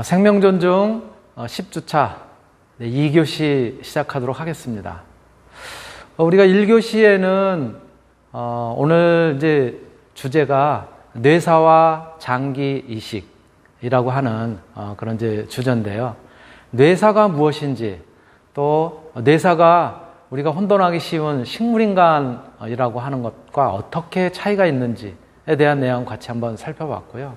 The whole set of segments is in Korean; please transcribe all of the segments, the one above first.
생명존중 10주차 2교시 시작하도록 하겠습니다. 우리가 1교시에는 오늘 이제 주제가 뇌사와 장기 이식이라고 하는 그런 이제 주제인데요. 뇌사가 무엇인지, 또 뇌사가 우리가 혼돈하기 쉬운 식물인간이라고 하는 것과 어떻게 차이가 있는지에 대한 내용 같이 한번 살펴봤고요.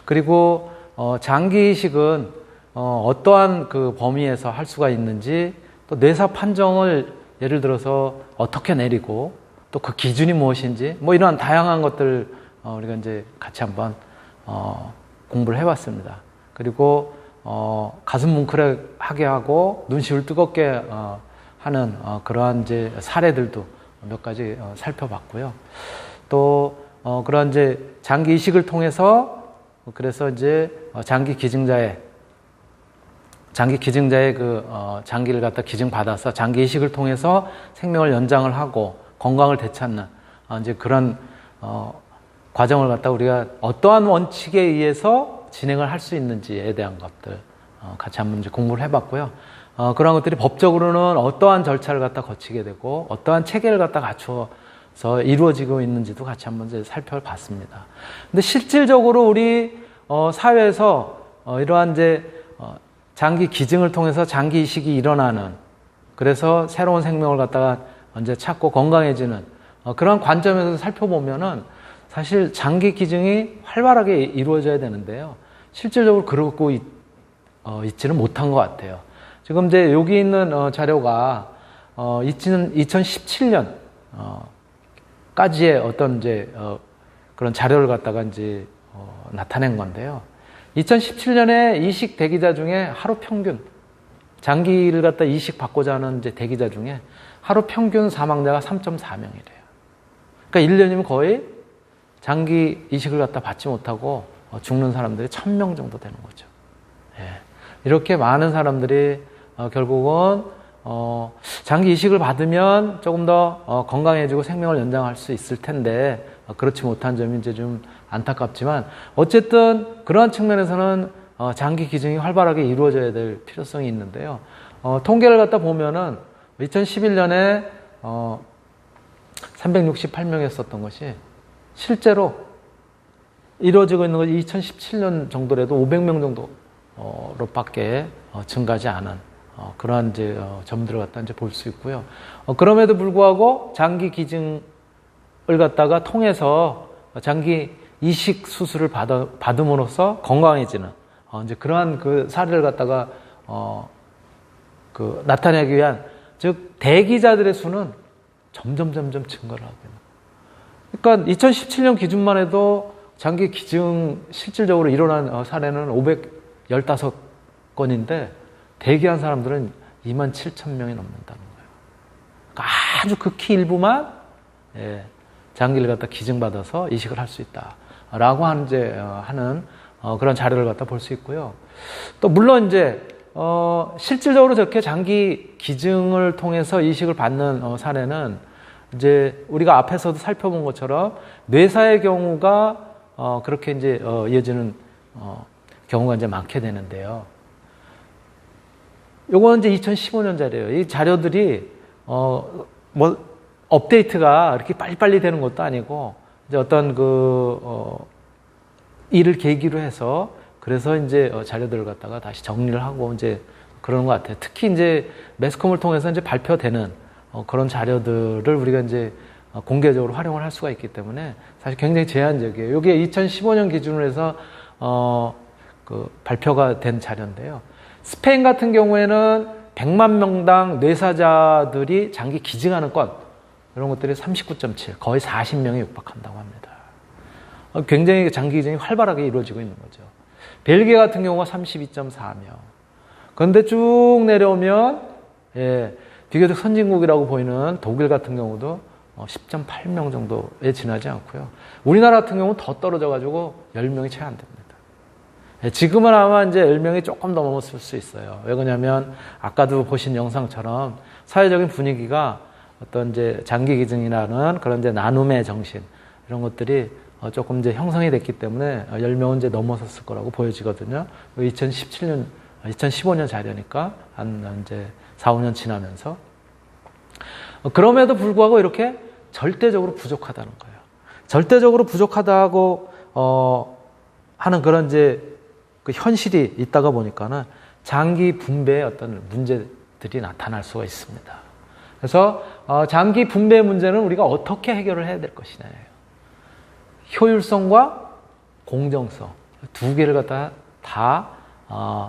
그리고 장기 이식은 어떠한 그 범위에서 할 수가 있는지, 또 뇌사 판정을 예를 들어서 어떻게 내리고, 또 그 기준이 무엇인지, 뭐 이런 다양한 것들 우리가 이제 같이 한번 공부를 해봤습니다. 그리고 가슴 뭉클하게 하고 눈시울 뜨겁게 하는 그러한 이제 사례들도 몇 가지 살펴봤고요. 또 그런 이제 장기 이식을 통해서, 그래서 이제 장기 기증자의 그 장기를 갖다 기증받아서 장기 이식을 통해서 생명을 연장을 하고 건강을 되찾는 이제 그런 과정을 갖다 우리가 어떠한 원칙에 의해서 진행을 할 수 있는지에 대한 것들 같이 한번 이제 공부를 해봤고요. 그런 것들이 법적으로는 어떠한 절차를 갖다 거치게 되고 어떠한 체계를 갖다 갖추어서 이루어지고 있는지도 같이 한번 이제 살펴봤습니다. 근데 실질적으로 우리 사회에서 이러한 이제 장기 기증을 통해서 장기 이식이 일어나는, 그래서 새로운 생명을 갖다가 이제 찾고 건강해지는 그런 관점에서 살펴보면은 사실 장기 기증이 활발하게 이루어져야 되는데요. 실질적으로 그러고 있지는 못한 것 같아요. 지금 이제 여기 있는 자료가 2017년 까지의 어떤 이제 그런 자료를 갖다가 이제 나타낸 건데요. 2017년에 이식 대기자 중에 하루 평균, 장기를 갖다 이식 받고자 하는 이제 대기자 중에 하루 평균 사망자가 3.4명이래요. 그러니까 1년이면 거의 장기 이식을 갖다 받지 못하고 죽는 사람들이 1000명 정도 되는 거죠. 예. 이렇게 많은 사람들이 결국은 장기 이식을 받으면 조금 더 건강해지고 생명을 연장할 수 있을 텐데 그렇지 못한 점이 이제 좀 안타깝지만, 어쨌든 그러한 측면에서는 장기 기증이 활발하게 이루어져야 될 필요성이 있는데요. 통계를 갖다 보면은 2011년에 368명이었었던 것이 실제로 이루어지고 있는 것이 2017년 정도라도 500명 정도로밖에 증가하지 않은 그러한 이제 점들을 갖다 이제 볼 수 있고요. 그럼에도 불구하고 장기 기증을 갖다가 통해서 장기 이식 수술을 받음으로써 건강해지는 이제 그러한 그 사례를 갖다가 그 나타내기 위한, 즉 대기자들의 수는 점점 증가를 하고 있는. 그러니까 2017년 기준만 해도 장기 기증 실질적으로 일어난 사례는 515건인데 대기한 사람들은 27,000명이 넘는다는 거예요. 그러니까 아주 극히 일부만 장기를 갖다 기증받아서 이식을 할 수 있다라고 하는 그런 자료를 갖다 볼 수 있고요. 또 물론 이제 실질적으로 저렇게 장기 기증을 통해서 이식을 받는 사례는 이제 우리가 앞에서도 살펴본 것처럼 뇌사의 경우가 그렇게 이제 이어지는 경우가 이제 많게 되는데요. 요거는 이제 2015년 자료예요. 이 자료들이 뭐 업데이트가 이렇게 빨리빨리 되는 것도 아니고, 이제 어떤 일을 계기로 해서 그래서 이제 자료들을 갖다가 다시 정리를 하고 이제 그러는 것 같아요. 특히 이제 매스컴을 통해서 이제 발표되는 그런 자료들을 우리가 이제 공개적으로 활용을 할 수가 있기 때문에 사실 굉장히 제한적이에요. 이게 2015년 기준으로 해서 그 발표가 된 자료인데요. 스페인 같은 경우에는 100만 명당 뇌사자들이 장기 기증하는 건, 이런 것들이 39.7, 거의 40명에 육박한다고 합니다. 굉장히 장기 기증이 활발하게 이루어지고 있는 거죠. 벨기에 같은 경우가 32.4명. 그런데 쭉 내려오면 비교적 선진국이라고 보이는 독일 같은 경우도 10.8명 정도에 지나지 않고요. 우리나라 같은 경우는 더 떨어져가지고 10명이 채 안 됩니다. 지금은 아마 이제 10명이 조금 더 넘었을 수 있어요. 왜 그러냐면 아까도 보신 영상처럼 사회적인 분위기가 어떤 이제 장기 기증이라는 그런 이제 나눔의 정신, 이런 것들이 조금 이제 형성이 됐기 때문에 10명은 이제 넘어섰을 거라고 보여지거든요. 2015년 자료니까 한 이제 4, 5년 지나면서. 그럼에도 불구하고 이렇게 절대적으로 부족하다는 거예요. 절대적으로 부족하다고 하는 그런 이제 그 현실이 있다가 보니까는 장기 분배의 어떤 문제들이 나타날 수가 있습니다. 그래서 장기 분배 문제는 우리가 어떻게 해결을 해야 될 것이냐예요. 효율성과 공정성 두 개를 갖다 다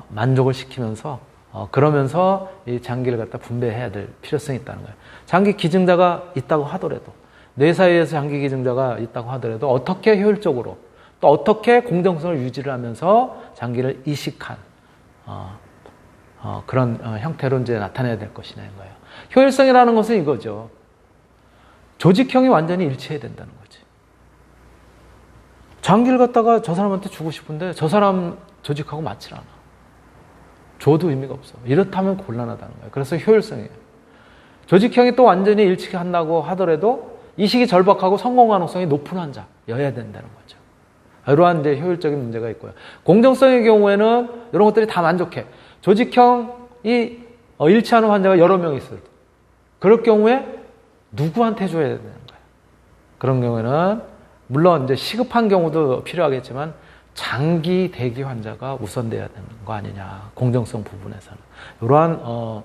만족을 시키면서 그러면서 이 장기를 갖다 분배해야 될 필요성이 있다는 거예요. 장기 기증자가 있다고 하더라도 뇌 사이에서 장기 기증자가 있다고 하더라도 어떻게 효율적으로 또 어떻게 공정성을 유지를 하면서 장기를 이식한 그런 형태로 이제 나타내야 될 것이냐는 거예요. 효율성이라는 것은 이거죠. 조직형이 완전히 일치해야 된다는 거지. 장기를 갖다가 저 사람한테 주고 싶은데 저 사람 조직하고 맞질 않아. 줘도 의미가 없어. 이렇다면 곤란하다는 거예요. 그래서 효율성이에요. 조직형이 또 완전히 일치한다고 하더라도 이식이 절박하고 성공 가능성이 높은 환자여야 된다는 거죠. 이러한 이제 효율적인 문제가 있고요. 공정성의 경우에는 이런 것들이 다 만족해. 조직형이 일치하는 환자가 여러 명 있을 때 그럴 경우에 누구한테 줘야 되는 거예요. 그런 경우에는 물론 이제 시급한 경우도 필요하겠지만 장기 대기 환자가 우선돼야 되는 거 아니냐. 공정성 부분에서는. 이러한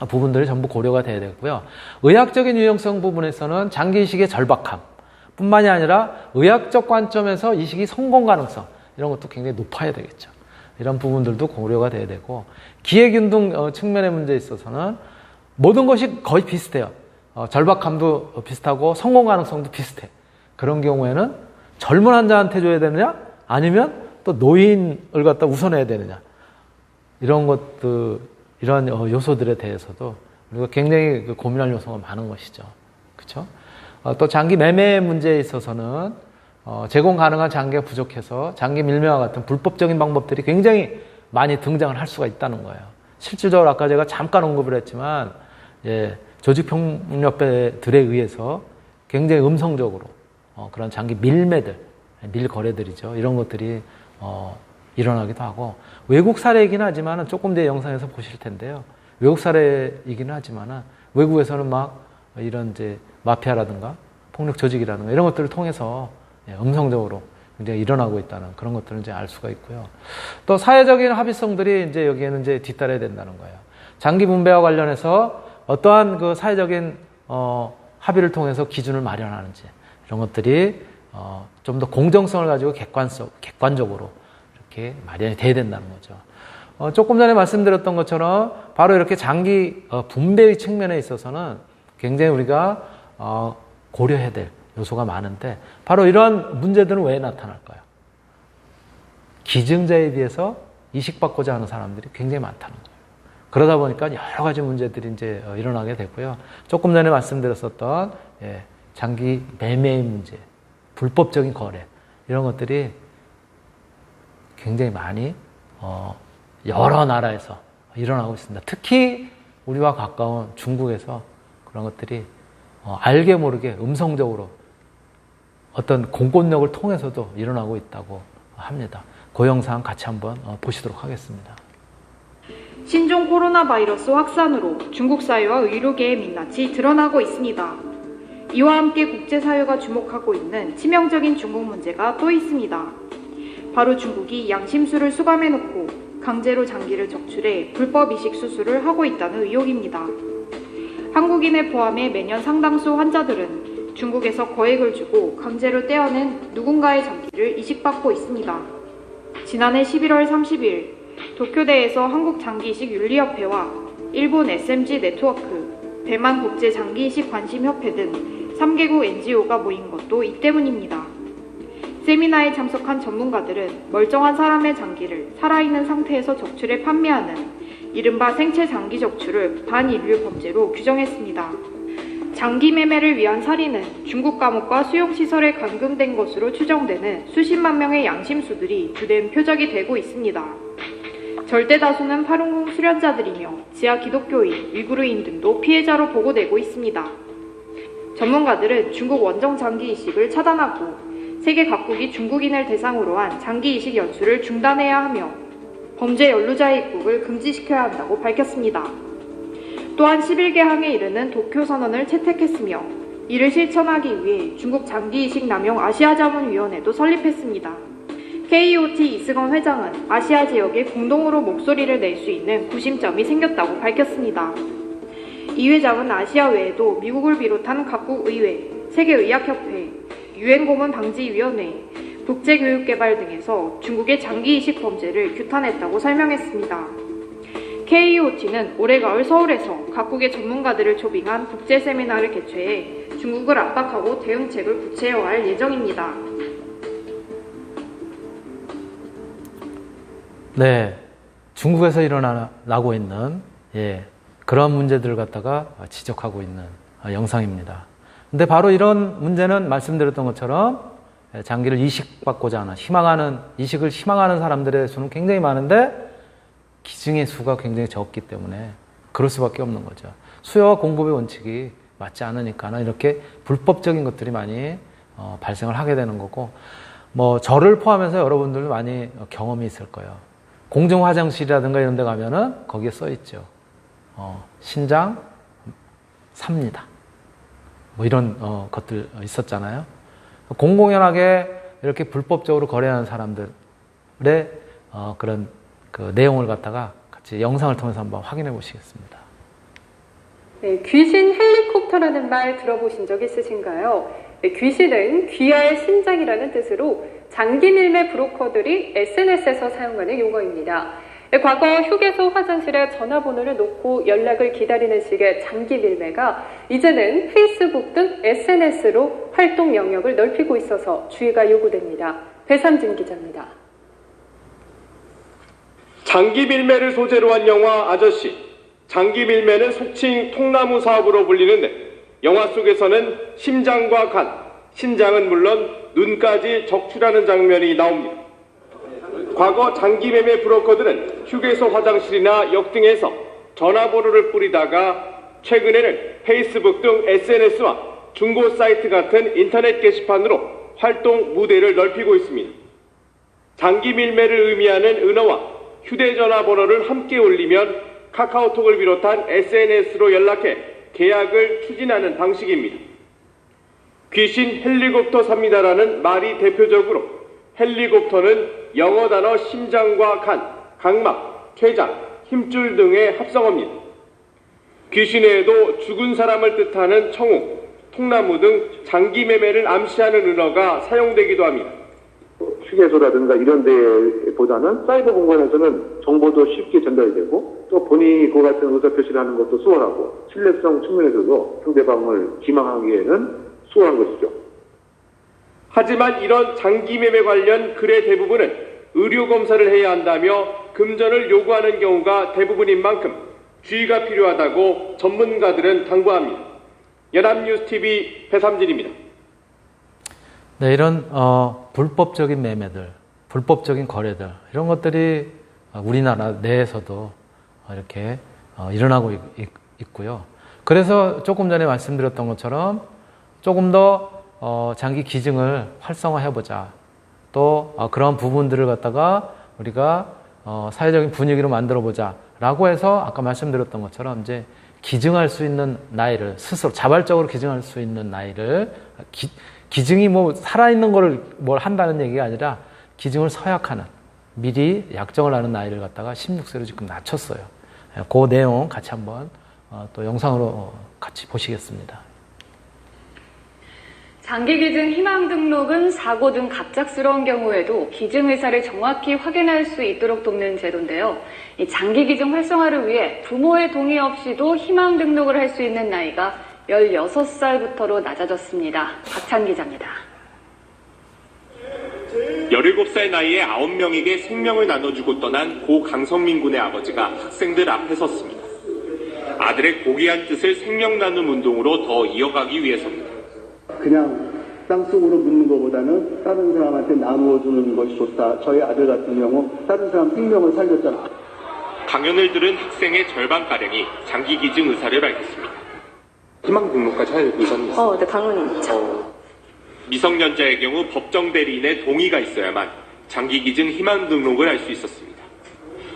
부분들이 전부 고려가 돼야 되고요. 의학적인 유용성 부분에서는 장기 이식의 절박함 뿐만이 아니라 의학적 관점에서 이식이 성공 가능성 이런 것도 굉장히 높아야 되겠죠. 이런 부분들도 고려가 돼야 되고 기회균등 측면의 문제에 있어서는 모든 것이 거의 비슷해요. 절박함도 비슷하고 성공 가능성도 비슷해. 그런 경우에는 젊은 환자한테 줘야 되느냐 아니면 또 노인을 갖다 우선해야 되느냐 이런 것들 이런 요소들에 대해서도 우리가 굉장히 고민할 요소가 많은 것이죠. 그렇죠? 또 장기 매매 문제에 있어서는 제공 가능한 장기가 부족해서 장기 밀매와 같은 불법적인 방법들이 굉장히 많이 등장을 할 수가 있다는 거예요. 실질적으로 아까 제가 잠깐 언급을 했지만 조직폭력배들에 의해서 굉장히 음성적으로 그런 장기 밀매들, 밀거래들이죠. 이런 것들이 일어나기도 하고 외국 사례이긴 하지만 조금 뒤에 영상에서 보실 텐데요. 외국 사례이긴 하지만 외국에서는 막 이런 이제 마피아라든가 폭력 조직이라든가 이런 것들을 통해서 음성적으로 굉장히 일어나고 있다는 그런 것들을 이제 알 수가 있고요. 또 사회적인 합의성들이 이제 여기에는 이제 뒤따라야 된다는 거예요. 장기 분배와 관련해서 어떠한 그 사회적인 합의를 통해서 기준을 마련하는지 이런 것들이 좀 더 공정성을 가지고 객관적으로 이렇게 마련이 돼야 된다는 거죠. 조금 전에 말씀드렸던 것처럼 바로 이렇게 장기 분배의 측면에 있어서는 굉장히 우리가 고려해야 될 요소가 많은데 바로 이러한 문제들은 왜 나타날까요? 기증자에 비해서 이식받고자 하는 사람들이 굉장히 많다는 거예요. 그러다 보니까 여러 가지 문제들이 이제 일어나게 되고요. 조금 전에 말씀드렸었던 장기 매매의 문제, 불법적인 거래 이런 것들이 굉장히 많이 여러 나라에서 일어나고 있습니다. 특히 우리와 가까운 중국에서 그런 것들이 알게 모르게 음성적으로 어떤 공권력을 통해서도 일어나고 있다고 합니다. 그 영상 같이 한번 보시도록 하겠습니다. 신종 코로나 바이러스 확산으로 중국 사회와 의료계의 민낯이 드러나고 있습니다. 이와 함께 국제사회가 주목하고 있는 치명적인 중국 문제가 또 있습니다. 바로 중국이 양심수를 수감해놓고 강제로 장기를 적출해 불법 이식 수술을 하고 있다는 의혹입니다. 한국인을 포함해 매년 상당수 환자들은 중국에서 거액을 주고 강제로 떼어낸 누군가의 장기를 이식받고 있습니다. 지난해 11월 30일 도쿄대에서 한국장기이식윤리협회와 일본 SMG 네트워크, 대만 국제장기이식관심협회 등 3개국 NGO가 모인 것도 이 때문입니다. 세미나에 참석한 전문가들은 멀쩡한 사람의 장기를 살아있는 상태에서 적출해 판매하는 이른바 생체 장기 적출을 반인류 범죄로 규정했습니다. 장기 매매를 위한 살인은 중국 감옥과 수용시설에 감금된 것으로 추정되는 수십만 명의 양심수들이 주된 표적이 되고 있습니다. 절대 다수는 파룬궁 수련자들이며 지하 기독교인, 위구르인 등도 피해자로 보고되고 있습니다. 전문가들은 중국 원정 장기 이식을 차단하고 세계 각국이 중국인을 대상으로 한 장기 이식 연수를 중단해야 하며 범죄 연루자의 입국을 금지시켜야 한다고 밝혔습니다. 또한 11개 항에 이르는 도쿄 선언을 채택했으며 이를 실천하기 위해 중국 장기 이식 남용 아시아자문위원회도 설립했습니다. KOT 이승원 회장은 아시아 지역에 공동으로 목소리를 낼 수 있는 구심점이 생겼다고 밝혔습니다. 이 회장은 아시아 외에도 미국을 비롯한 각국 의회, 세계의학협회, 유엔고문방지위원회, 국제교육개발 등에서 중국의 장기 이식 범죄를 규탄했다고 설명했습니다. KOT는 올해 가을 서울에서 각국의 전문가들을 초빙한 국제 세미나를 개최해 중국을 압박하고 대응책을 구체화할 예정입니다. 네, 중국에서 일어나고 있는 그런 문제들을 갖다가 지적하고 있는 영상입니다. 근데 바로 이런 문제는 말씀드렸던 것처럼 장기를 이식받고자 하는 이식을 희망하는 사람들의 수는 굉장히 많은데 기증의 수가 굉장히 적기 때문에 그럴 수밖에 없는 거죠. 수요와 공급의 원칙이 맞지 않으니까 이렇게 불법적인 것들이 많이 발생을 하게 되는 거고, 뭐 저를 포함해서 여러분들도 많이 경험이 있을 거예요. 공중 화장실이라든가 이런 데 가면은 거기에 써 있죠. 신장 삽니다. 뭐 이런 것들 있었잖아요. 공공연하게 이렇게 불법적으로 거래하는 사람들의 그런 그 내용을 갖다가 같이 영상을 통해서 한번 확인해 보시겠습니다. 네, 귀신 헬리콥터라는 말 들어보신 적 있으신가요? 네, 귀신은 귀할 신장이라는 뜻으로 장기 밀매 브로커들이 SNS에서 사용하는 용어입니다. 네, 과거 휴게소 화장실에 전화번호를 놓고 연락을 기다리는 식의 장기 밀매가 이제는 페이스북 등 SNS로 활동 영역을 넓히고 있어서 주의가 요구됩니다. 배삼진 기자입니다. 장기 밀매를 소재로 한 영화 아저씨. 장기 밀매는 속칭 통나무 사업으로 불리는데 영화 속에서는 심장과 간, 신장은 물론 눈까지 적출하는 장면이 나옵니다. 과거 장기 매매 브로커들은 휴게소 화장실이나 역 등에서 전화번호를 뿌리다가 최근에는 페이스북 등 SNS와 중고 사이트 같은 인터넷 게시판으로 활동 무대를 넓히고 있습니다. 장기 밀매를 의미하는 은어와 휴대전화 번호를 함께 올리면 카카오톡을 비롯한 SNS로 연락해 계약을 추진하는 방식입니다. 귀신 헬리콥터 삽니다라는 말이 대표적으로 헬리콥터는 영어 단어 심장과 간, 각막, 췌장, 힘줄 등의 합성어입니다. 귀신 외에도 죽은 사람을 뜻하는 청웅, 통나무 등 장기 매매를 암시하는 은어가 사용되기도 합니다. 휴게소라든가 이런 데보다는 사이버 공간에서는 정보도 쉽게 전달이 되고 또 본인이 그 같은 의사표시를 하는 것도 수월하고 신뢰성 측면에서도 상대방을 기망하기에는 수월한 것이죠. 하지만 이런 장기 매매 관련 글의 대부분은 의료 검사를 해야 한다며 금전을 요구하는 경우가 대부분인 만큼 주의가 필요하다고 전문가들은 당부합니다. 연합뉴스TV 배삼진입니다. 네, 이런 불법적인 매매들, 불법적인 거래들 이런 것들이 우리나라 내에서도 이렇게 일어나고 있고요. 그래서 조금 전에 말씀드렸던 것처럼 조금 더 장기 기증을 활성화해보자. 또 그런 부분들을 갖다가 우리가 사회적인 분위기로 만들어보자 라고 해서 아까 말씀드렸던 것처럼 이제 기증할 수 있는 나이를 스스로 자발적으로 기증할 수 있는 나이를 기증이 뭐 살아있는 거를 뭘 한다는 얘기가 아니라 기증을 서약하는 미리 약정을 하는 나이를 갖다가 16세로 지금 낮췄어요. 그 내용 같이 한번 또 영상으로 같이 보시겠습니다. 장기 기증 희망 등록은 사고 등 갑작스러운 경우에도 기증 의사를 정확히 확인할 수 있도록 돕는 제도인데요. 이 장기 기증 활성화를 위해 부모의 동의 없이도 희망 등록을 할 수 있는 나이가 16살부터로 낮아졌습니다. 박찬 기자입니다. 17살 나이에 9명에게 생명을 나눠주고 떠난 고 강성민 군의 아버지가 학생들 앞에 섰습니다. 아들의 고귀한 뜻을 생명 나눔 운동으로 더 이어가기 위해서입니다. 그냥 땅속으로 묻는 것보다는 다른 사람한테 나누어주는 것이 좋다. 저희 아들 같은 경우 다른 사람 생명을 살렸잖아. 강연을 들은 학생의 절반가량이 장기 기증 의사를 밝혔습니다. 희망 등록까지 할 의사는 있어요? 네, 당연히 있죠. 미성년자의 경우 법정 대리인의 동의가 있어야만 장기기증 희망 등록을 할 수 있었습니다.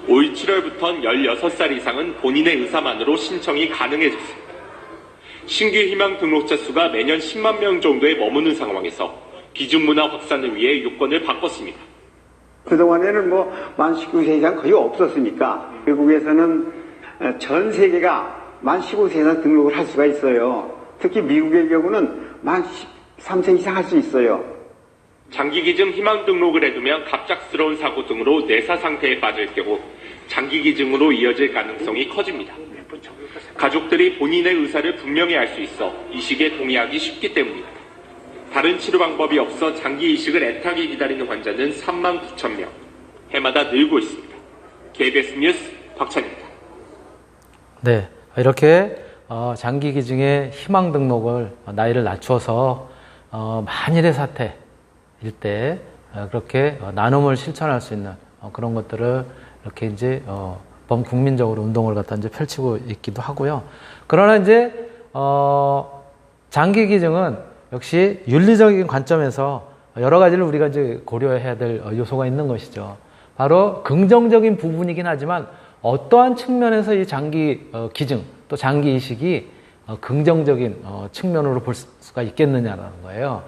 올 7월부터는 16살 이상은 본인의 의사만으로 신청이 가능해졌습니다. 신규 희망 등록자 수가 매년 10만 명 정도에 머무는 상황에서 기증문화 확산을 위해 요건을 바꿨습니다. 그동안에는 만 19세 이상 거의 없었으니까 외국에서는 전 세계가 만 15세 이상 등록을 할 수가 있어요. 특히 미국의 경우는 만 13세 이상 할 수 있어요. 장기기증 희망 등록을 해두면 갑작스러운 사고 등으로 내사 상태에 빠질 경우 장기기증으로 이어질 가능성이 커집니다. 가족들이 본인의 의사를 분명히 알 수 있어 이식에 동의하기 쉽기 때문입니다. 다른 치료 방법이 없어 장기 이식을 애타게 기다리는 환자는 3만 9천 명, 해마다 늘고 있습니다. KBS 뉴스 박찬입니다. 네, 이렇게 장기 기증의 희망 등록을 나이를 낮춰서 만일의 사태일 때 그렇게 나눔을 실천할 수 있는 그런 것들을 이렇게 이제 범국민적으로 운동을 갖다 이제 펼치고 있기도 하고요. 그러나 이제 장기 기증은 역시 윤리적인 관점에서 여러 가지를 우리가 이제 고려해야 될 요소가 있는 것이죠. 바로 긍정적인 부분이긴 하지만 어떠한 측면에서 이 장기 기증 또 장기 이식이 긍정적인 측면으로 볼 수가 있겠느냐라는 거예요.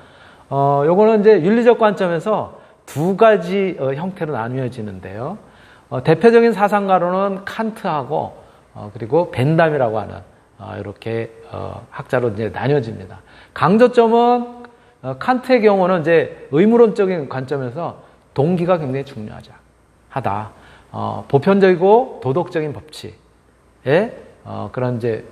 요거는 이제 윤리적 관점에서 두 가지 형태로 나뉘어지는데요. 대표적인 사상가로는 칸트하고 그리고 벤담이라고 하는 이렇게 학자로 이제 나뉘어집니다. 강조점은 칸트의 경우는 이제 의무론적인 관점에서 동기가 굉장히 중요하다. 보편적이고 도덕적인 법칙에 그런 이제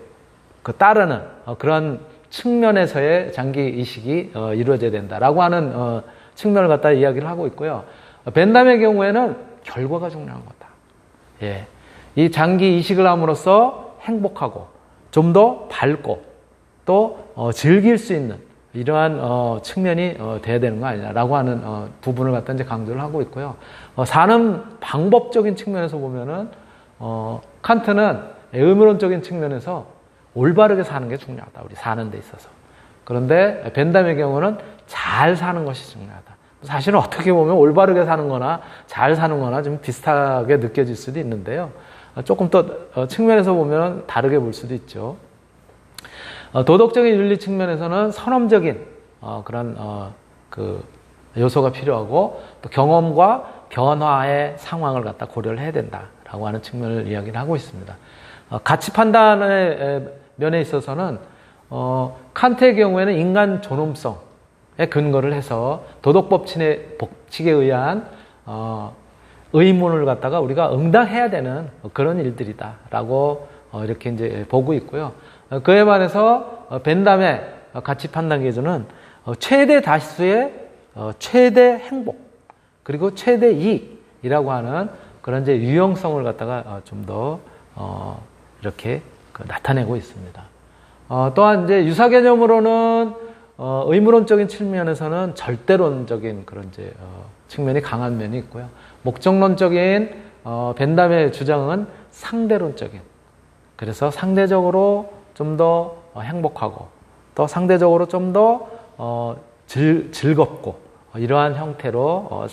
따르는 그런 측면에서의 장기 이식이 이루어져야 된다라고 하는 측면을 갖다 이야기를 하고 있고요. 벤담의 경우에는 결과가 중요한 거다. 예. 이 장기 이식을 함으로써 행복하고 좀 더 밝고 또 즐길 수 있는 이러한 측면이 돼야 되는 거 아니냐라고 하는 부분을 갖다 이제 강조를 하고 있고요. 사는 방법적인 측면에서 보면은 칸트는 의무론적인 측면에서 올바르게 사는 게 중요하다. 우리 사는 데 있어서. 그런데 벤담의 경우는 잘 사는 것이 중요하다. 사실은 어떻게 보면 올바르게 사는 거나 잘 사는 거나 좀 비슷하게 느껴질 수도 있는데요. 조금 더 측면에서 보면 다르게 볼 수도 있죠. 도덕적인 윤리 측면에서는 선험적인 그런 그 요소가 필요하고 또 경험과 변화의 상황을 갖다 고려를 해야 된다라고 하는 측면을 이야기를 하고 있습니다. 가치 판단의 면에 있어서는 칸트의 경우에는 인간 존엄성에 근거를 해서 도덕 법칙에 의한 의문을 갖다가 우리가 응당해야 되는 그런 일들이다라고 이렇게 이제 보고 있고요. 그에 반해서 벤담의 가치 판단 기준은 최대 다수의 최대 행복 그리고 최대 이익이라고 하는 그런 이제 유형성을 갖다가 좀 더 이렇게 나타내고 있습니다. 또한 이제 유사 개념으로는 의무론적인 측면에서는 절대론적인 그런 이제 측면이 강한 면이 있고요. 목적론적인 벤담의 주장은 상대론적인. 그래서 상대적으로 좀 더 행복하고 또 상대적으로 좀 더 즐겁고 이러한 형태로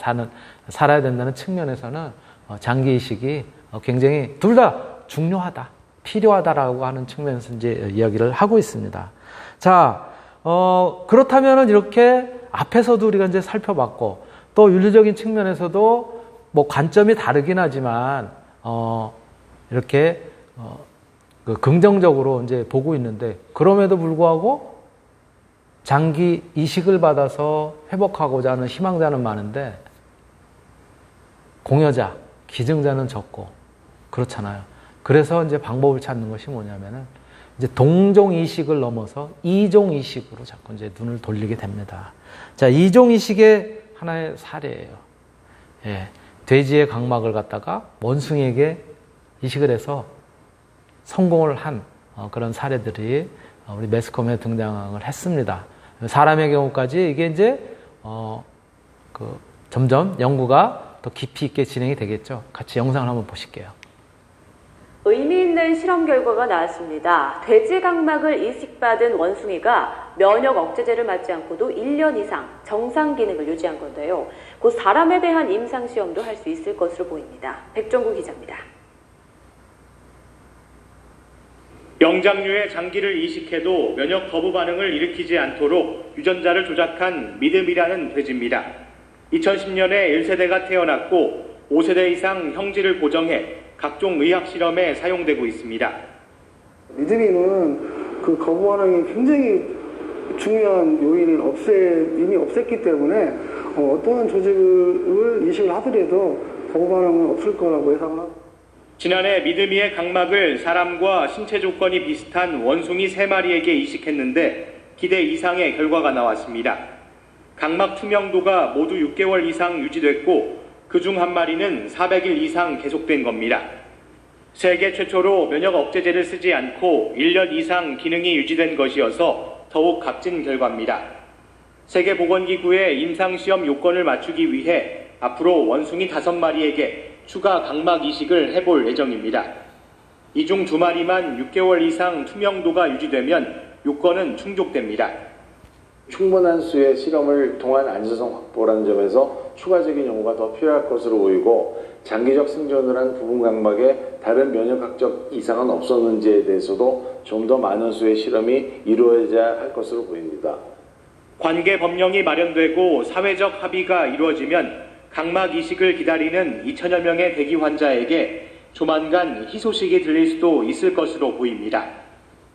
살아야 된다는 측면에서는 장기 이식이 굉장히 둘 다 중요하다, 필요하다라고 하는 측면에서 이제 이야기를 하고 있습니다. 자, 그렇다면은 이렇게 앞에서도 우리가 이제 살펴봤고 또 윤리적인 측면에서도 뭐 관점이 다르긴 하지만 이렇게 긍정적으로 이제 보고 있는데 그럼에도 불구하고 장기 이식을 받아서 회복하고자 하는 희망자는 많은데 공여자, 기증자는 적고 그렇잖아요. 그래서 이제 방법을 찾는 것이 뭐냐면은 이제 동종 이식을 넘어서 이종 이식으로 자꾸 이제 눈을 돌리게 됩니다. 자, 이종 이식의 하나의 사례예요. 예. 돼지의 각막을 갖다가 원숭이에게 이식을 해서 성공을 한 그런 사례들이 우리 매스컴에 등장을 했습니다. 사람의 경우까지 이게 이제 점점 연구가 더 깊이 있게 진행이 되겠죠. 같이 영상을 한번 보실게요. 의미 있는 재미있는 실험 결과가 나왔습니다. 돼지 각막을 이식받은 원숭이가 면역 억제제를 맞지 않고도 1년 이상 정상 기능을 유지한 건데요. 곧 사람에 대한 임상시험도 할 수 있을 것으로 보입니다. 백종구 기자입니다. 영장류의 장기를 이식해도 면역 거부 반응을 일으키지 않도록 유전자를 조작한 믿음이라는 돼지입니다. 2010년에 1세대가 태어났고 5세대 이상 형질을 고정해 각종 의학 실험에 사용되고 있습니다. 믿음이는 그 거부 반응이 굉장히 중요한 요인을 이미 없앴기 때문에 어떠한 조직을 이식을 하더라도 거부 반응은 없을 거라고 예상을 합니다. 지난해 믿음이의 각막을 사람과 신체 조건이 비슷한 원숭이 3마리에게 이식했는데 기대 이상의 결과가 나왔습니다. 각막 투명도가 모두 6개월 이상 유지됐고 그중 한 마리는 400일 이상 계속된 겁니다. 세계 최초로 면역 억제제를 쓰지 않고 1년 이상 기능이 유지된 것이어서 더욱 값진 결과입니다. 세계보건기구의 임상시험 요건을 맞추기 위해 앞으로 원숭이 5마리에게 추가 각막 이식을 해볼 예정입니다. 이 중 2마리만 6개월 이상 투명도가 유지되면 요건은 충족됩니다. 충분한 수의 실험을 통한 안전성 확보라는 점에서 추가적인 연구가 더 필요할 것으로 보이고 장기적 생존을 한 부분 각막에 다른 면역학적 이상은 없었는지에 대해서도 좀 더 많은 수의 실험이 이루어져야 할 것으로 보입니다. 관계 법령이 마련되고 사회적 합의가 이루어지면 각막 이식을 기다리는 2천여 명의 대기 환자에게 조만간 희소식이 들릴 수도 있을 것으로 보입니다.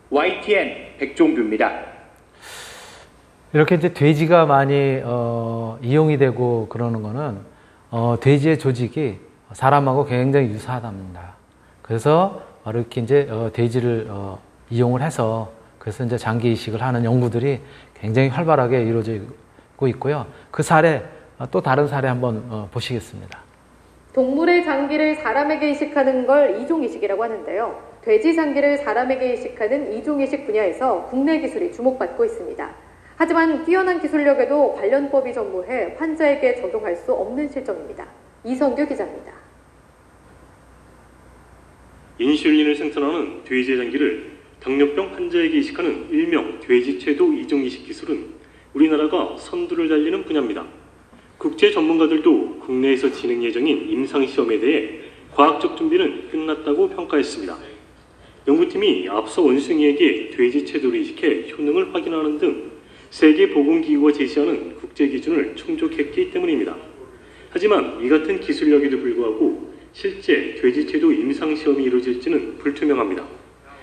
YTN 백종규입니다. 이렇게 이제 돼지가 많이 이용이 되고 그러는 거는 돼지의 조직이 사람하고 굉장히 유사하답니다. 그래서 이렇게 이제 돼지를 이용을 해서 그래서 이제 장기 이식을 하는 연구들이 굉장히 활발하게 이루어지고 있고요. 그 사례 또 다른 사례 한번 보시겠습니다. 동물의 장기를 사람에게 이식하는 걸 이종이식이라고 하는데요. 돼지 장기를 사람에게 이식하는 이종이식 분야에서 국내 기술이 주목받고 있습니다. 하지만 뛰어난 기술력에도 관련법이 전무해 환자에게 적용할 수 없는 실정입니다. 이성규 기자입니다. 인슐린을 생산하는 돼지 장기를 당뇨병 환자에게 이식하는 일명 돼지체도 이종이식 기술은 우리나라가 선두를 달리는 분야입니다. 국제 전문가들도 국내에서 진행 예정인 임상시험에 대해 과학적 준비는 끝났다고 평가했습니다. 연구팀이 앞서 원숭이에게 돼지체도를 이식해 효능을 확인하는 등 세계보건기구가 제시하는 국제기준을 충족했기 때문입니다. 하지만 이 같은 기술력에도 불구하고 실제 돼지체도 임상시험이 이루어질지는 불투명합니다.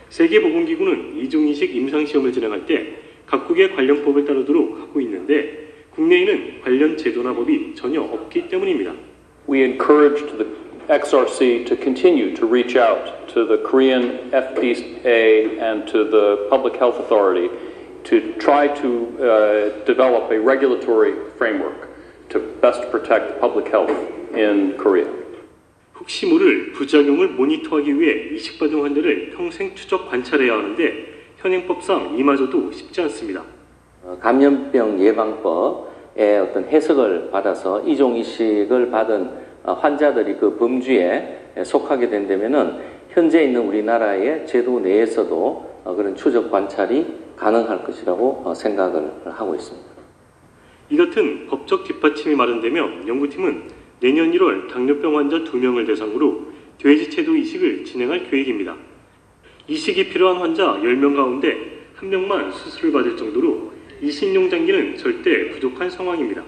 세계보건기구는 이종이식 임상시험을 진행할 때 각국의 관련법을 따르도록 하고 있는데 국내에는 관련 제도나 법이 전혀 없기 때문입니다. We encouraged the XRC to continue to reach out to the Korean FDA and to the Public Health Authority to try to develop a regulatory framework to best protect public health in Korea. 혹시 모를 부작용을 모니터하기 위해 이식받은 환자를 평생 추적 관찰해야 하는데 현행법상 이마저도 쉽지 않습니다. 감염병 예방법의 어떤 해석을 받아서 이종 이식을 받은 환자들이 그 범주에 속하게 된다면은 현재 있는 우리나라의 제도 내에서도 그런 추적 관찰이 가능할 것이라고 생각을 하고 있습니다. 이 같은 법적 뒷받침이 마련되면 연구팀은 내년 1월 당뇨병 환자 2명을 대상으로 돼지체도 이식을 진행할 계획입니다. 이식이 필요한 환자 10명 가운데 1명만 수술을 받을 정도로 이식용 장기는 절대 부족한 상황입니다.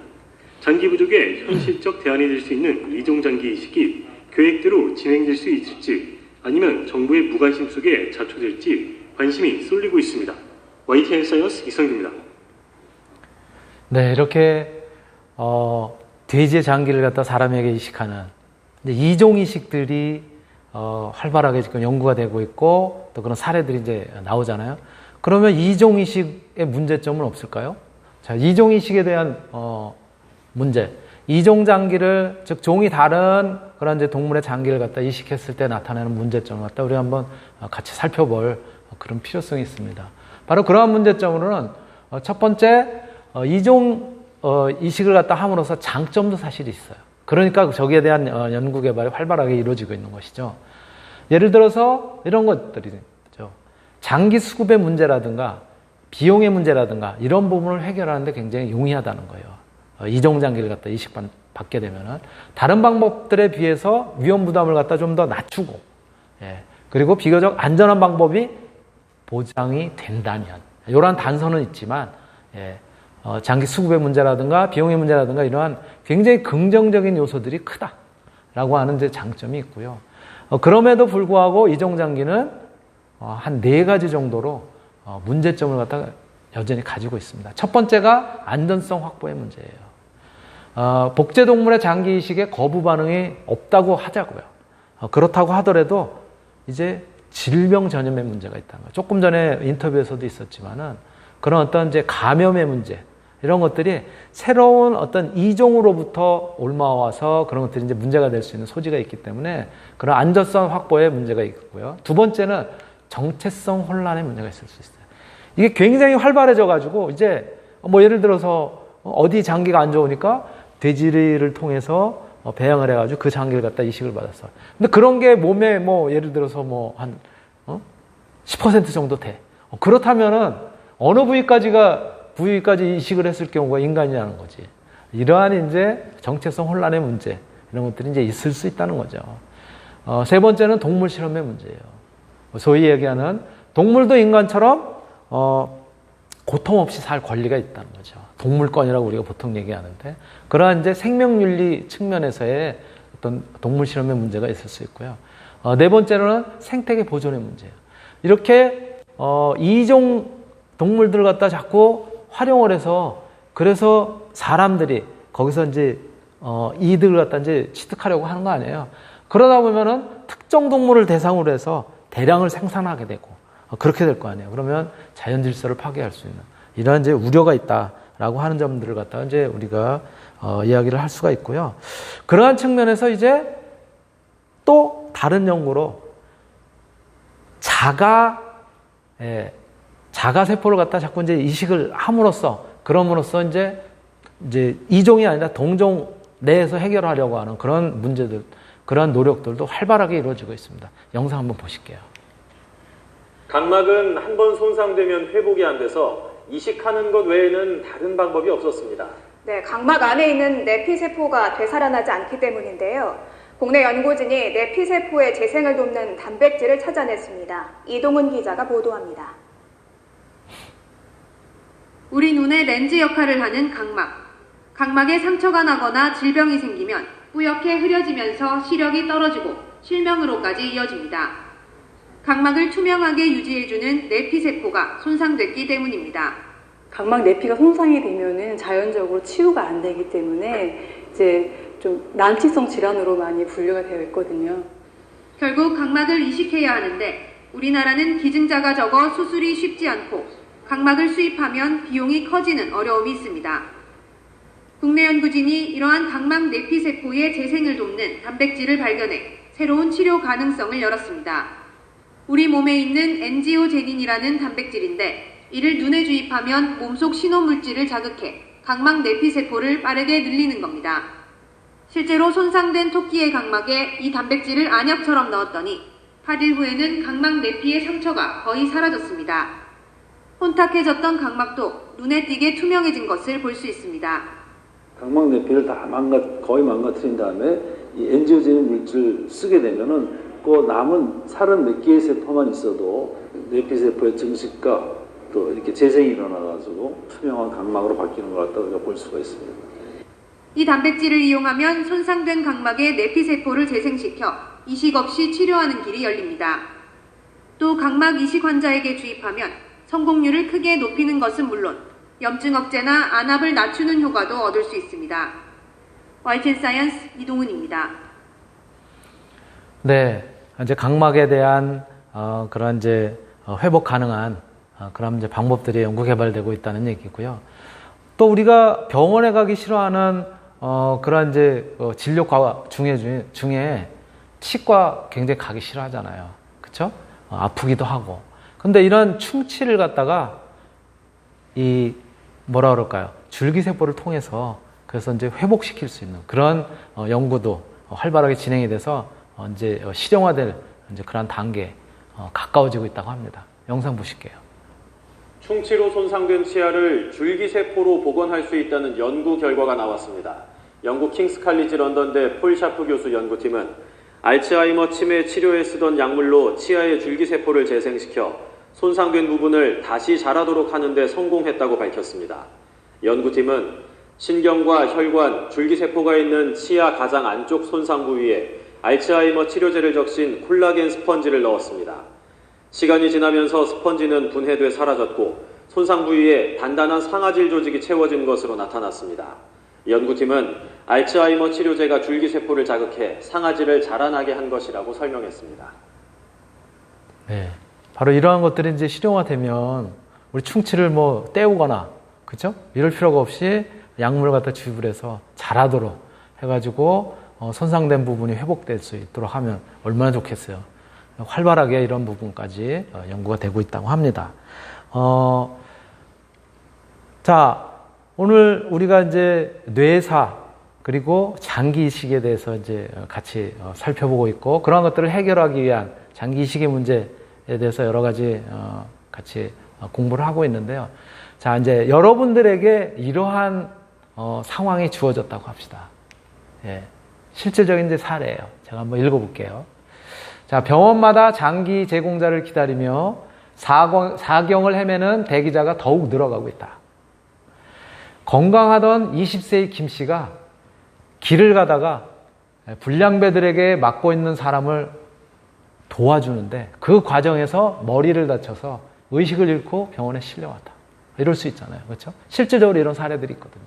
장기 부족에 현실적 대안이 될 수 있는 이종 장기 이식이 계획대로 진행될 수 있을지 아니면 정부의 무관심 속에 자초될지 관심이 쏠리고 있습니다. YTN 사이언스 이성규입니다. 네, 이렇게 돼지의 장기를 갖다 사람에게 이식하는 이종 이식들이 활발하게 지금 연구가 되고 있고 또 그런 사례들이 이제 나오잖아요. 그러면 이종 이식의 문제점은 없을까요? 자, 이종 이식에 대한 문제. 이종 장기를 즉 종이 다른 그런 이제 동물의 장기를 갖다 이식했을 때 나타나는 문제점을 갖다 우리 한번 같이 살펴볼 그런 필요성이 있습니다. 바로 그러한 문제점으로는 첫 번째 이종 이식을 갖다 함으로써 장점도 사실 있어요. 그러니까 저기에 대한 연구 개발이 활발하게 이루어지고 있는 것이죠. 예를 들어서 이런 것들이죠. 장기 수급의 문제라든가 비용의 문제라든가 이런 부분을 해결하는데 굉장히 용이하다는 거예요. 이종장기를 갖다 이식받게 되면은 다른 방법들에 비해서 위험 부담을 갖다 좀 더 낮추고, 그리고 비교적 안전한 방법이 보장이 된다면, 이러한 단서는 있지만, 장기 수급의 문제라든가 비용의 문제라든가 이러한 굉장히 긍정적인 요소들이 크다라고 하는 이제 장점이 있고요. 그럼에도 불구하고 이종장기는 한 4가지 정도로 문제점을 갖다가 여전히 가지고 있습니다. 첫 번째가 안전성 확보의 문제예요. 복제동물의 장기 이식에 거부 반응이 없다고 하자고요. 그렇다고 하더라도 이제 질병 전염의 문제가 있다는 거예요. 조금 전에 인터뷰에서도 있었지만은 그런 어떤 이제 감염의 문제, 이런 것들이 새로운 어떤 이종으로부터 옮아와서 그런 것들이 이제 문제가 될 수 있는 소지가 있기 때문에 그런 안전성 확보에 문제가 있고요. 두 번째는 정체성 혼란의 문제가 있을 수 있어요. 이게 굉장히 활발해져 가지고 이제 뭐 예를 들어서 어디 장기가 안 좋으니까 돼지를 통해서 배양을 해가지고 그 장기를 갖다 이식을 받았어. 근데 그런 게 몸에 뭐 예를 들어서 뭐 한 10% 정도 돼. 그렇다면은 어느 부위까지 이식을 했을 경우가 인간이라는 거지. 이러한 이제 정체성 혼란의 문제, 이런 것들이 이제 있을 수 있다는 거죠. 세 번째는 동물 실험의 문제예요. 소위 얘기하는 동물도 인간처럼 고통 없이 살 권리가 있다는 거죠. 동물권이라고 우리가 보통 얘기하는데, 그러한 이제 생명윤리 측면에서의 어떤 동물 실험의 문제가 있을 수 있고요. 네 번째로는 생태계 보존의 문제예요. 이렇게 이종 동물들을 갖다 자꾸 활용을 해서, 그래서 사람들이 거기서 이제 이득을 갖다 이제 취득하려고 하는 거 아니에요. 그러다 보면은 특정 동물을 대상으로 해서 대량을 생산하게 되고 그렇게 될 거 아니에요. 그러면 자연 질서를 파괴할 수 있는 이런 이제 우려가 있다라고 하는 점들을 갖다가 이제 우리가 이야기를 할 수가 있고요. 그러한 측면에서 이제 또 다른 연구로 자가 세포를 갖다 자꾸 이제 이식을 그럼으로써 이제 이종이 아니라 동종 내에서 해결하려고 하는 그런 문제들, 그런 노력들도 활발하게 이루어지고 있습니다. 영상 한번 보실게요. 각막은 한 번 손상되면 회복이 안 돼서 이식하는 것 외에는 다른 방법이 없었습니다. 네, 각막 안에 있는 내피세포가 되살아나지 않기 때문인데요. 국내 연구진이 내피세포의 재생을 돕는 단백질을 찾아냈습니다. 이동훈 기자가 보도합니다. 우리 눈의 렌즈 역할을 하는 각막. 각막에 상처가 나거나 질병이 생기면 뿌옇게 흐려지면서 시력이 떨어지고 실명으로까지 이어집니다. 각막을 투명하게 유지해주는 내피세포가 손상됐기 때문입니다. 각막 내피가 손상이 되면은 자연적으로 치유가 안 되기 때문에 이제 좀 난치성 질환으로 많이 분류가 되어 있거든요. 결국 각막을 이식해야 하는데 우리나라는 기증자가 적어 수술이 쉽지 않고 각막을 수입하면 비용이 커지는 어려움이 있습니다. 국내 연구진이 이러한 각막 내피세포의 재생을 돕는 단백질을 발견해 새로운 치료 가능성을 열었습니다. 우리 몸에 있는 엔지오제닌이라는 단백질인데 이를 눈에 주입하면 몸속 신호물질을 자극해 각막 내피세포를 빠르게 늘리는 겁니다. 실제로 손상된 토끼의 각막에 이 단백질을 안약처럼 넣었더니 8일 후에는 각막 내피의 상처가 거의 사라졌습니다. 혼탁해졌던 각막도 눈에 띄게 투명해진 것을 볼 수 있습니다. 각막 내피를 다 거의 망가뜨린 다음에 이 엔지오제닌 물질을 쓰게 되면은 그 남은 살은 몇 개의 세포만 있어도 내피세포의 증식과 또 이렇게 재생이 일어나가지고 투명한 각막으로 바뀌는 걸 갖다 우리가 볼 수가 있습니다. 이 단백질을 이용하면 손상된 각막의 내피세포를 재생시켜 이식 없이 치료하는 길이 열립니다. 또 각막 이식 환자에게 주입하면 성공률을 크게 높이는 것은 물론 염증 억제나 안압을 낮추는 효과도 얻을 수 있습니다. YTN 사이언스 이동훈입니다. 네, 이제 각막에 대한 그런 이제 회복 가능한 그런 이제 방법들이 연구 개발되고 있다는 얘기고요. 또 우리가 병원에 가기 싫어하는 그런 이제 진료 중에 치과 굉장히 가기 싫어하잖아요. 그렇죠? 아프기도 하고. 근데 이런 충치를 갖다가 뭐라 그럴까요? 줄기세포를 통해서 그래서 이제 회복시킬 수 있는 그런 연구도 활발하게 진행이 돼서 이제 실용화될 이제 그런 단계에 가까워지고 있다고 합니다. 영상 보실게요. 충치로 손상된 치아를 줄기세포로 복원할 수 있다는 연구 결과가 나왔습니다. 영국 킹스 칼리지 런던대 폴 샤프 교수 연구팀은 알츠하이머 치매 치료에 쓰던 약물로 치아의 줄기세포를 재생시켜 손상된 부분을 다시 자라도록 하는 데 성공했다고 밝혔습니다. 연구팀은 신경과 혈관, 줄기세포가 있는 치아 가장 안쪽 손상 부위에 알츠하이머 치료제를 적신 콜라겐 스펀지를 넣었습니다. 시간이 지나면서 스펀지는 분해돼 사라졌고 손상 부위에 단단한 상아질 조직이 채워진 것으로 나타났습니다. 연구팀은 알츠하이머 치료제가 줄기세포를 자극해 상아질을 자라나게 한 것이라고 설명했습니다. 네, 바로 이러한 것들이 이제 실용화되면 우리 충치를 뭐 때우거나, 그죠? 이럴 필요가 없이 약물을 갖다 주입을 해서 자라도록 해가지고 손상된 부분이 회복될 수 있도록 하면 얼마나 좋겠어요. 활발하게 이런 부분까지 연구가 되고 있다고 합니다. 자, 오늘 우리가 이제 뇌사 그리고 장기 이식에 대해서 이제 같이 살펴보고 있고, 그런 것들을 해결하기 위한 장기 이식의 문제에 대해서 여러 가지 같이 공부를 하고 있는데요. 자, 이제 여러분들에게 이러한 상황이 주어졌다고 합시다. 예, 실질적인 이제 사례예요. 제가 한번 읽어볼게요. 자, 병원마다 장기 제공자를 기다리며 사경을 헤매는 대기자가 더욱 늘어가고 있다. 건강하던 20세의 김 씨가 길을 가다가 불량배들에게 맡고 있는 사람을 도와주는데 그 과정에서 머리를 다쳐서 의식을 잃고 병원에 실려왔다. 이럴 수 있잖아요. 그렇죠? 실질적으로 이런 사례들이 있거든요.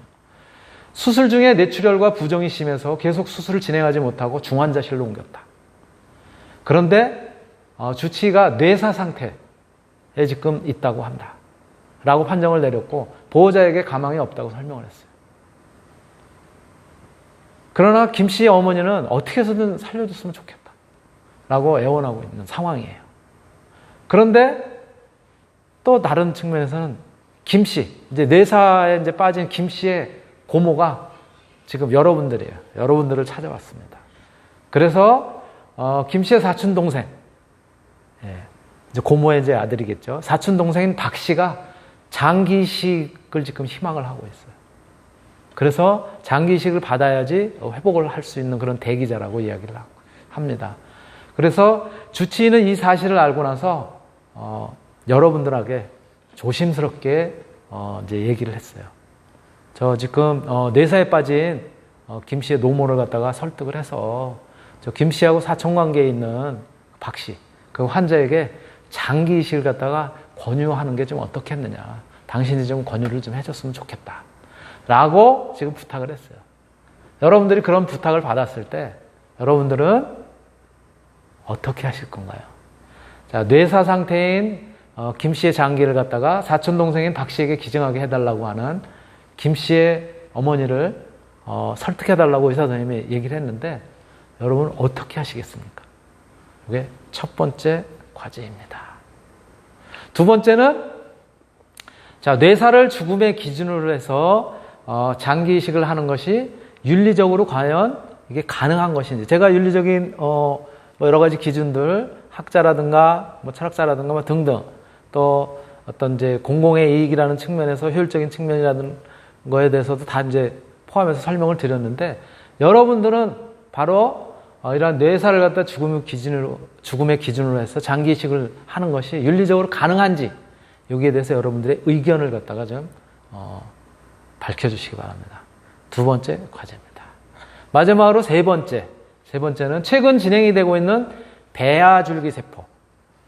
수술 중에 뇌출혈과 부종이 심해서 계속 수술을 진행하지 못하고 중환자실로 옮겼다. 그런데 주치의가 뇌사 상태에 지금 있다고 한다. 라고 판정을 내렸고 보호자에게 가망이 없다고 설명을 했어요. 그러나 김 씨의 어머니는 어떻게 해서든 살려줬으면 좋겠다. 라고 애원하고 있는 상황이에요. 그런데 또 다른 측면에서는 김 씨, 이제 뇌사에 이제 빠진 김 씨의 고모가 지금 여러분들이에요. 여러분들을 찾아왔습니다. 그래서 김 씨의 사촌 동생, 이제 고모의 이제 아들이겠죠. 사촌 동생인 박 씨가 장기 이식을 지금 희망을 하고 있어요. 그래서 장기 이식을 받아야지 회복을 할 수 있는 그런 대기자라고 이야기를 합니다. 그래서 주치의는 이 사실을 알고 나서 여러분들에게 조심스럽게 이제 얘기를 했어요. 저 지금 뇌사에 빠진 김 씨의 노모를 갖다가 설득을 해서 저 김 씨하고 사촌 관계에 있는 박 씨, 그 환자에게 장기 이식을 갖다가 권유하는 게 좀 어떻겠느냐. 당신이 좀 권유를 좀 해줬으면 좋겠다. 라고 지금 부탁을 했어요. 여러분들이 그런 부탁을 받았을 때 여러분들은 어떻게 하실 건가요? 자, 뇌사 상태인 김 씨의 장기를 갖다가 사촌 동생인 박 씨에게 기증하게 해달라고 하는 김 씨의 어머니를 설득해달라고 의사 선생님이 얘기를 했는데 여러분 어떻게 하시겠습니까? 이게 첫 번째 과제입니다. 두 번째는 자, 뇌사를 죽음의 기준으로 해서 장기 이식을 하는 것이 윤리적으로 과연 이게 가능한 것인지, 제가 윤리적인 뭐 여러 가지 기준들, 학자라든가 뭐 철학자라든가 뭐 등등, 또 어떤 이제 공공의 이익이라는 측면에서 효율적인 측면이라는 거에 대해서도 다 이제 포함해서 설명을 드렸는데, 여러분들은 바로 이러한 뇌사를 갖다 죽음의 기준으로 해서 장기 이식을 하는 것이 윤리적으로 가능한지, 여기에 대해서 여러분들의 의견을 갖다가 좀 밝혀주시기 바랍니다. 두 번째 과제입니다. 마지막으로 세 번째는 최근 진행이 되고 있는 배아줄기세포,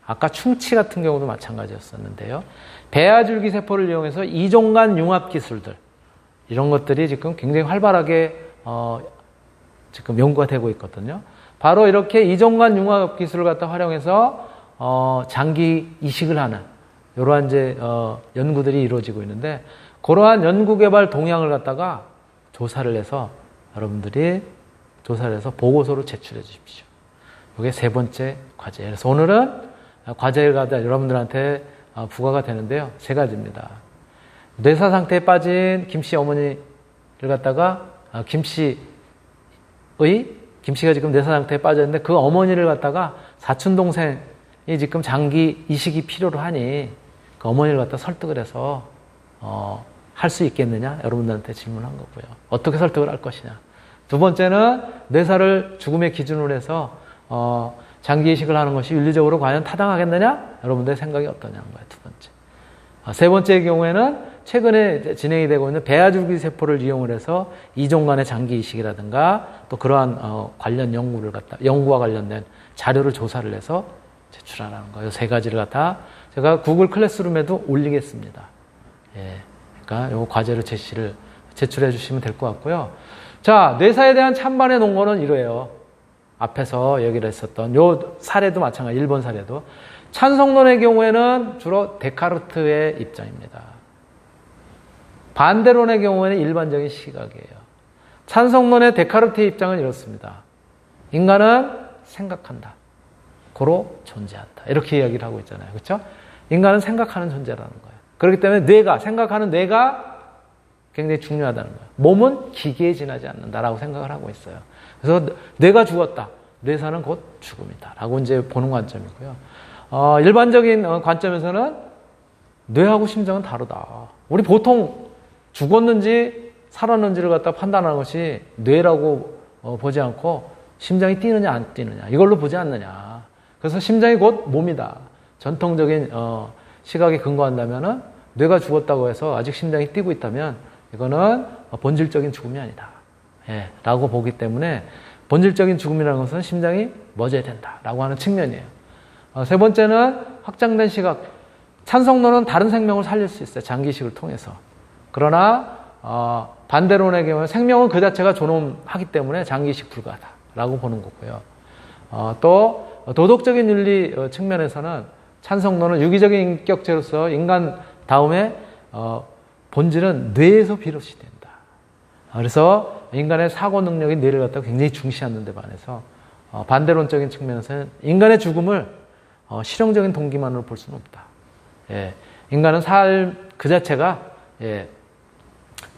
아까 충치 같은 경우도 마찬가지였었는데요. 배아줄기세포를 이용해서 이종간 융합 기술들, 이런 것들이 지금 굉장히 활발하게 지금 연구가 되고 있거든요. 바로 이렇게 이종간 융합 기술을 갖다 활용해서 장기 이식을 하는 이러한 이제 연구들이 이루어지고 있는데, 그러한 연구개발 동향을 갖다가 조사를 해서 여러분들이 조사를 해서 보고서로 제출해 주십시오. 이게 세 번째 과제예요. 그래서 오늘은 과제가 여러분들한테 부과가 되는데요. 세 가지입니다. 뇌사 상태에 빠진 김 씨 어머니를 갖다가 김 씨가 지금 뇌사 상태에 빠졌는데 그 어머니를 갖다가 사촌 동생이 지금 장기 이식이 필요로 하니 그 어머니를 갖다 설득을 해서 할 수 있겠느냐? 여러분들한테 질문한 거고요. 어떻게 설득을 할 것이냐? 두 번째는 뇌사를 죽음의 기준으로 해서 장기 이식을 하는 것이 윤리적으로 과연 타당하겠느냐? 여러분들의 생각이 어떠냐는 거예요. 두 번째. 세 번째의 경우에는 최근에 진행이 되고 있는 배아줄기 세포를 이용을 해서 이종 간의 장기 이식이라든가 또 그러한 관련 연구와 관련된 자료를 조사를 해서 제출하라는 거예요. 세 가지를 갖다 제가 구글 클래스룸에도 올리겠습니다. 예. 그러니까 요 과제를 제출해 주시면 될 것 같고요. 자, 뇌사에 대한 찬반의 논거는 이래요. 앞에서 얘기를 했었던 요 사례도 마찬가지, 일본 사례도. 찬성론의 경우에는 주로 데카르트의 입장입니다. 반대론의 경우에는 일반적인 시각이에요. 찬성론의 데카르트의 입장은 이렇습니다. 인간은 생각한다. 고로 존재한다. 이렇게 이야기를 하고 있잖아요. 그렇죠? 인간은 생각하는 존재라는 거예요. 그렇기 때문에 생각하는 뇌가 굉장히 중요하다는 거예요. 몸은 기계에 지나지 않는다라고 생각을 하고 있어요. 그래서 뇌가 죽었다. 뇌사는 곧 죽음이다. 라고 이제 보는 관점이고요. 일반적인 관점에서는 뇌하고 심장은 다르다. 우리 보통 죽었는지 살았는지를 갖다 판단하는 것이 뇌라고 보지 않고 심장이 뛰느냐 안 뛰느냐 이걸로 보지 않느냐. 그래서 심장이 곧 몸이다. 전통적인 시각에 근거한다면은 뇌가 죽었다고 해서 아직 심장이 뛰고 있다면 이거는 본질적인 죽음이 아니다. 예, 라고 보기 때문에 본질적인 죽음이라는 것은 심장이 멎어야 된다라고 하는 측면이에요. 세 번째는 확장된 시각. 찬성론은 다른 생명을 살릴 수 있어요. 장기이식을 통해서. 그러나 반대론의 경우는 생명은 그 자체가 존엄하기 때문에 장기이식 불가하다라고 보는 거고요. 또 도덕적인 윤리 측면에서는 찬성론은 유기적인 인격체로서 인간 다음에 본질은 뇌에서 비롯이 된다. 그래서 인간의 사고 능력이 뇌를 갖다가 굉장히 중시하는 데 반해서 반대론적인 측면에서는 인간의 죽음을 실용적인 동기만으로 볼 수는 없다. 예, 인간은 삶 그 자체가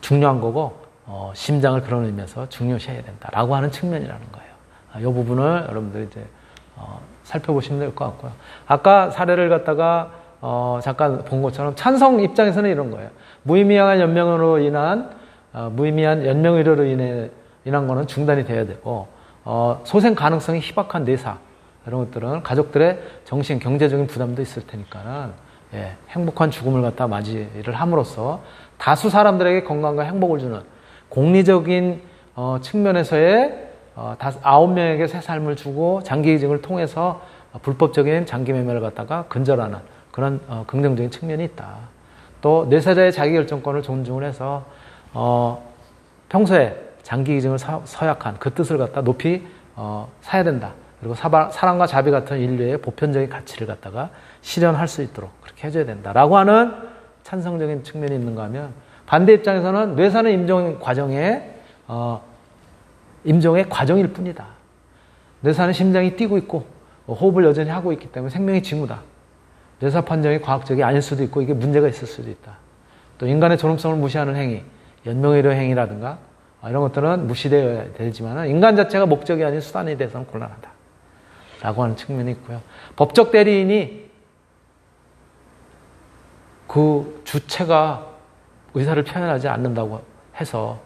중요한 거고 심장을 그런 의미에서 중요시해야 된다라고 하는 측면이라는 거예요. 이 부분을 여러분들이 이제 살펴보시면 될 것 같고요. 아까 사례를 갖다가 잠깐 본 것처럼 찬성 입장에서는 이런 거예요. 무의미한 연명으로 인한 인한 거는 중단이 돼야 되고 소생 가능성이 희박한 뇌사 이런 것들은 가족들의 정신, 경제적인 부담도 있을 테니까는 행복한 죽음을 갖다 맞이를 함으로써 다수 사람들에게 건강과 행복을 주는 공리적인 측면에서의 9명에게 새 삶을 주고 장기이식을 통해서 불법적인 장기 매매를 갖다가 근절하는 그런 긍정적인 측면이 있다. 또 뇌사자의 자기결정권을 존중을 해서 평소에 장기이식을 서약한 그 뜻을 갖다 높이 사야 된다. 그리고 사랑과 자비 같은 인류의 보편적인 가치를 갖다가 실현할 수 있도록 그렇게 해줘야 된다라고 하는 찬성적인 측면이 있는가 하면 반대 입장에서는 뇌사는 임종의 과정일 뿐이다. 뇌사는 심장이 뛰고 있고 호흡을 여전히 하고 있기 때문에 생명이 징후다. 뇌사 판정이 과학적이 아닐 수도 있고 이게 문제가 있을 수도 있다. 또 인간의 존엄성을 무시하는 행위, 연명의료 행위라든가 이런 것들은 무시되어야 되지만 인간 자체가 목적이 아닌 수단에 대해서는 곤란하다. 라고 하는 측면이 있고요. 법적 대리인이 그 주체가 의사를 표현하지 않는다고 해서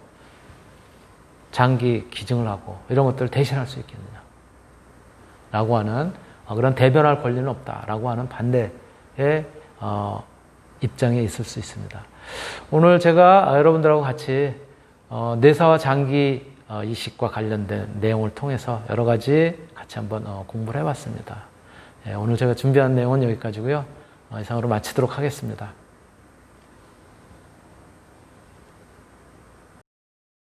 장기 기증을 하고 이런 것들을 대신할 수 있겠느냐 라고 하는 그런 대변할 권리는 없다라고 하는 반대의 입장에 있을 수 있습니다. 오늘 제가 여러분들하고 같이 뇌사와 장기 이식과 관련된 내용을 통해서 여러 가지 같이 한번 공부를 해봤습니다. 오늘 제가 준비한 내용은 여기까지고요. 이상으로 마치도록 하겠습니다.